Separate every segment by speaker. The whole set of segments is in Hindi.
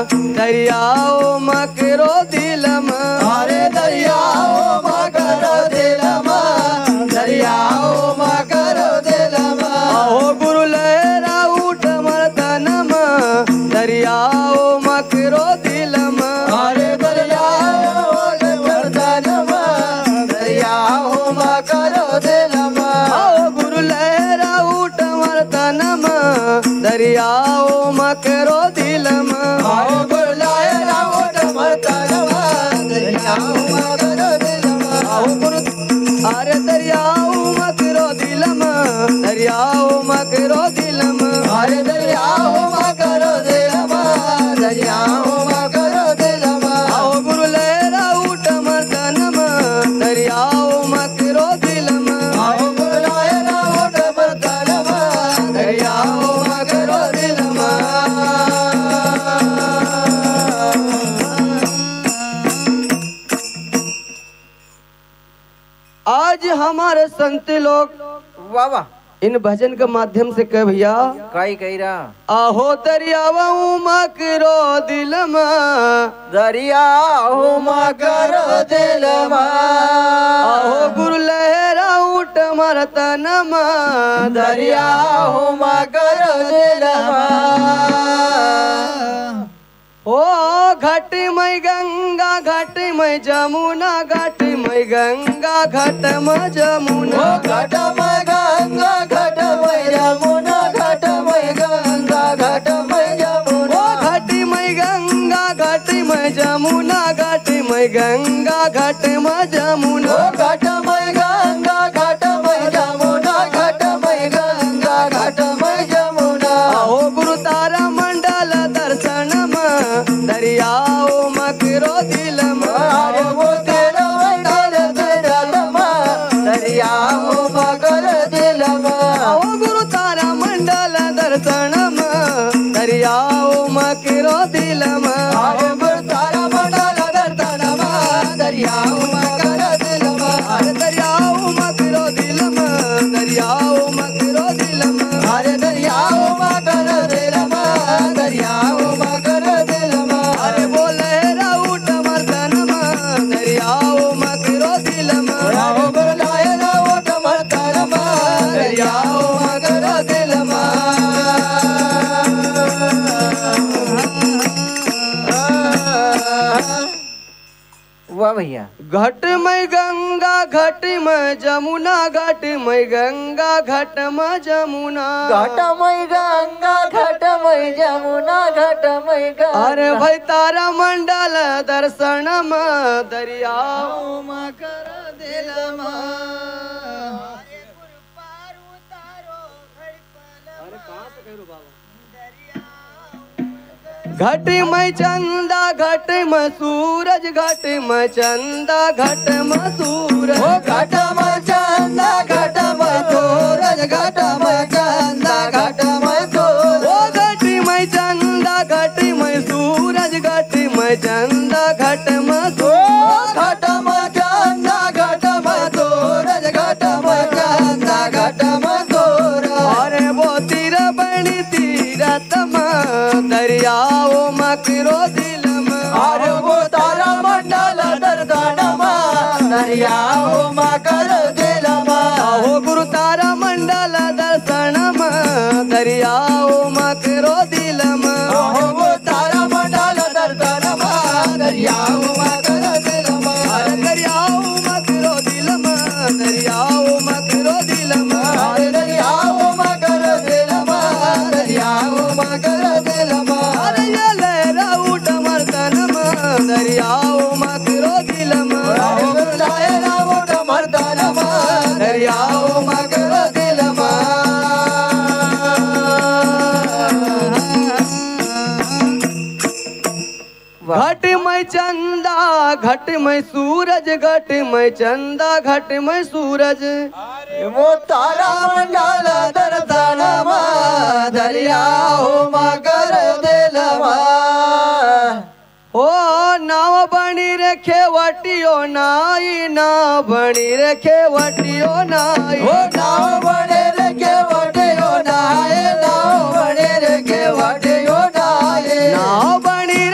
Speaker 1: दरियाओ मकरो दिलम
Speaker 2: अरे दरियाओ मकरो दिलम दरियाओ मकरो दिलम
Speaker 1: आहो गुरु लहरा उठ मर्दनम दरियाओ मकरो दिलम
Speaker 2: अरे दरियाओ मर्दनम दरियाओ मकरो दिलम
Speaker 1: आओ गुरु लहरा उठ मर्दनम दरियाओ मकरो दिलम
Speaker 2: आओ गुरु लहरा उठ मर्दनम दरियाओ मकरो दिलम
Speaker 1: आओ गुरु अरे दरियाओ मकरो दिलम दरियाओ मकरो दिलम
Speaker 2: अरे दरियाओ मकरो दिलम दरियाओ मकरो दिलम
Speaker 1: आओ गुरु लहरा उठ मर्दनम दरियाओ मकरो दिलम
Speaker 2: आओ गुरु लहरा उठ मर्दनम दरियाओ मकरो दिलम
Speaker 1: आज हमारे संत लोग
Speaker 2: वाह वाह
Speaker 1: इन भजन के माध्यम से कह भैया
Speaker 2: काई कही रहा
Speaker 1: आहो दरियाओ मकरो दिलम
Speaker 2: दरियाओ मकरो दिलम
Speaker 1: आहो गुरु लहरा उठ मर्दनम
Speaker 2: दरियाओ मकरो दिलम
Speaker 1: ओ घट मई गंगा घट मई जमुना घट मई गंगा घट म जमुना
Speaker 2: घटम गंगा घटम यमुना घटम गंगा घटम यमुना
Speaker 1: घट मई गंगा घट मई जमुना घट मई गंगा घट म जमुना
Speaker 2: घटम गंगा घटम यमुना घटम गंगा घटम यमुना
Speaker 1: आओ गुरु तारा मंडल दर्शनम दरियाओ मकरो दिलम
Speaker 2: अरे वो तेरा मंडल दिलम दरियाओ मकर दिलम
Speaker 1: आओ गुरु तारा मंडल दर्शनम दरियाओ मकरो दिलम
Speaker 2: अरे वो तारा मंडल दर्शनम दरियाओ मकर दिलम
Speaker 1: अरे दरियाओ मकरो दिलम दरियाओ मकरो दिलम
Speaker 2: अरे दरियाओ मकर दिलम दरियाओ मकर दिलम
Speaker 1: अरे बोले राउट मर्दनम दरियाओ मकरो दिलम
Speaker 2: राव बुलाए रावट मरतरम दरियाओ मकर दिलम वाह भैया
Speaker 1: घट मई गंगा घट में जमुना घट मई गंगा घट में जमुना
Speaker 2: घटमय गंगा घटमय जमुना घटमय गंगा
Speaker 1: अरे भाई तारा मंडल दर्शनम दरियाओ
Speaker 2: मकर दिलम
Speaker 1: घट में चंदा घट में सूरज घट में चंदा घट में सूरज
Speaker 2: ओ घटमय चंदा घटमय सूरज घटमय चंदा घटमय सूरज
Speaker 1: ओ घट में चंदा घट में सूरज घट में चंदा घट में सूरज
Speaker 2: घटमय चंदा घटमय सूरज घटमय चंदा घटमय सूरज
Speaker 1: अरे वो तीर बनी तीरतम दरियाओ मकरो दिलम
Speaker 2: अरे वो तारा मंडल दर्शनम दरियाओ मकर दिलम
Speaker 1: आहो गुरु तारा मंडल दर्शनम दरियाओ मकरो दिलम
Speaker 2: ओहो वो तारा मंडल दर्शनम दरियाओ मकर दिलम
Speaker 1: अरे दरियाओ मकरो दिलम दरियाओ मकरो दिलम
Speaker 2: अरे दरियाओ मकर दिलम दरियाओ मकर दिलम
Speaker 1: अरे ये लहरा उठ मर्दनम दरियाओ मकरो दिलम
Speaker 2: राव बुलाए रावट मर्दनम दरियाओ मकर दिलम
Speaker 1: घट में चंदा घट में सूरज घट में चंदा घट में सूरज
Speaker 2: वो तारा मंडल दर्शनम दरियाओ मकर दिलम
Speaker 1: ओ नाव बनी रखे वटियो नाई नाव बनी रखे वटियो नाई
Speaker 2: ओ नाव बने रखे वटियो नाय नाव बने रखे वटियो नाय
Speaker 1: नाव बनी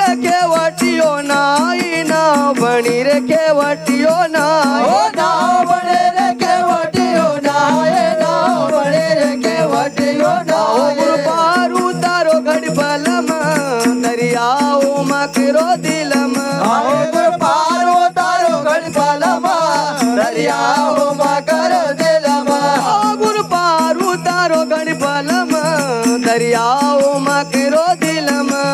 Speaker 1: करो दिल में
Speaker 2: अरे गुर पार उतारो गणपालमा दरियाओ में करो दिल में
Speaker 1: गुरु पार उतारो गणपल में दरियाओ में करो दिल में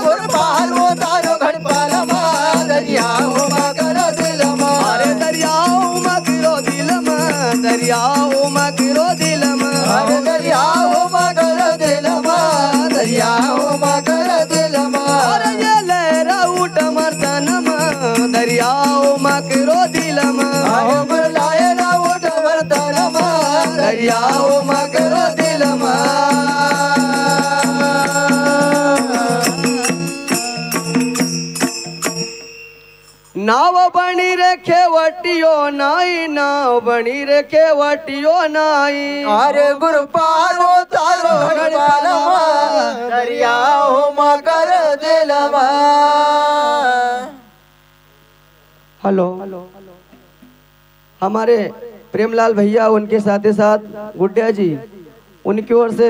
Speaker 2: गुर पार उतारो गणपालमा दरियाओ में करो दिल में
Speaker 1: अरे दरियाओ में करो दिल में दरियाओ में करो दिल में
Speaker 2: अरे दरियाओ में करो दिल में दरियाओ में करो दिल में
Speaker 1: अरे ये लहरा उठ मर्तन में दरियाओ में करो दिल में
Speaker 2: अरे बुलाए ना उठ बर्तन में दरियाओ में करो दिल में
Speaker 1: नाव बनी रे खेवटियो नाई नाव बनी रे खेवटियो नाई
Speaker 2: अरे गुर पार उतारो गणपालमा दरियाओ में करो दिल में
Speaker 1: हेलो हमारे प्रेमलाल भैया उनके साथ ही साथ गुड्डिया जी उनकी ओर से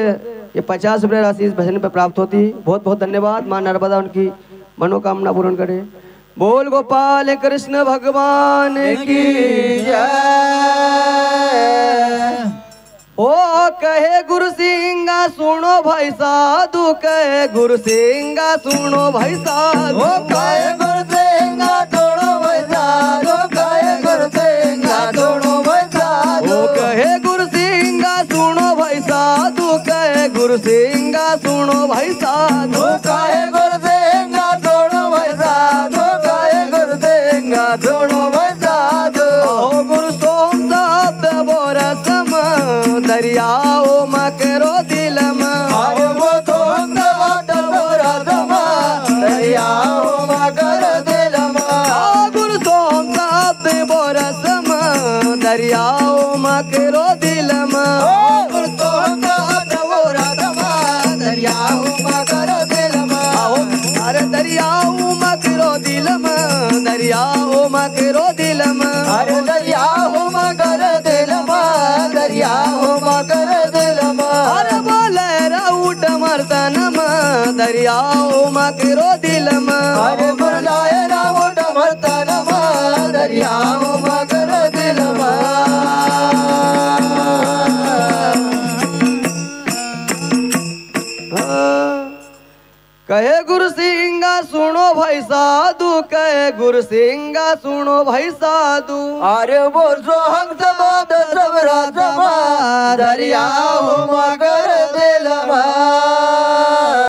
Speaker 1: ये 50 रुपये राशि इस भजन पे प्राप्त होती। बहुत बहुत धन्यवाद। माँ नर्मदा उनकी मनोकामना पूर्ण करे। बोल गोपाल कृष्ण भगवान की
Speaker 2: जय।
Speaker 1: ओ कहे गुरु सिंगा सुनो भाई साधु कहे गुरु सिंगा सुनो भाई साधु
Speaker 2: ओ कहे गुरु सिंगा दोनों भैसा दो कहे गुरु सिंगा दोनों भैसा
Speaker 1: ओ कहे गुरु सिंगा सुनो भाई साधु कहे गुरु सिंगा सुनो भाई साधु
Speaker 2: ओ कहे गुरु सिंगा दोनों भैसा दो कहे गुरु सिंगा दोनों भैसा दो
Speaker 1: ओ गुरु सोम सात बोरस दरियाओ मकरो दिल में
Speaker 2: अरे वो तो बोरा दमा दरियाओ मकर दिल में
Speaker 1: गुरु सोम सात बोरस दरियाओ मकरो दिल में
Speaker 2: गुरु तो बोरा दमा दरियाओ मकर दिल में
Speaker 1: अरे दरियाओ मकरो दिल में दरियाओ मकरो दिल में
Speaker 2: अरे दरियाओ मकर दिल में दरियाओ मकर दिल में
Speaker 1: अरे बोले राउट मर्दन में दरियाओ मकरो दिल में
Speaker 2: अरे बुलाए रावट मर्तन में दरियाओ मकर दिल में
Speaker 1: कहे गुरु सिंगा सुनो भाई साधु कहे गुरु सिंगा सुनो भाई साधु
Speaker 2: अरे वो सोहंग सब राजमा दरियाओ मकर दिल में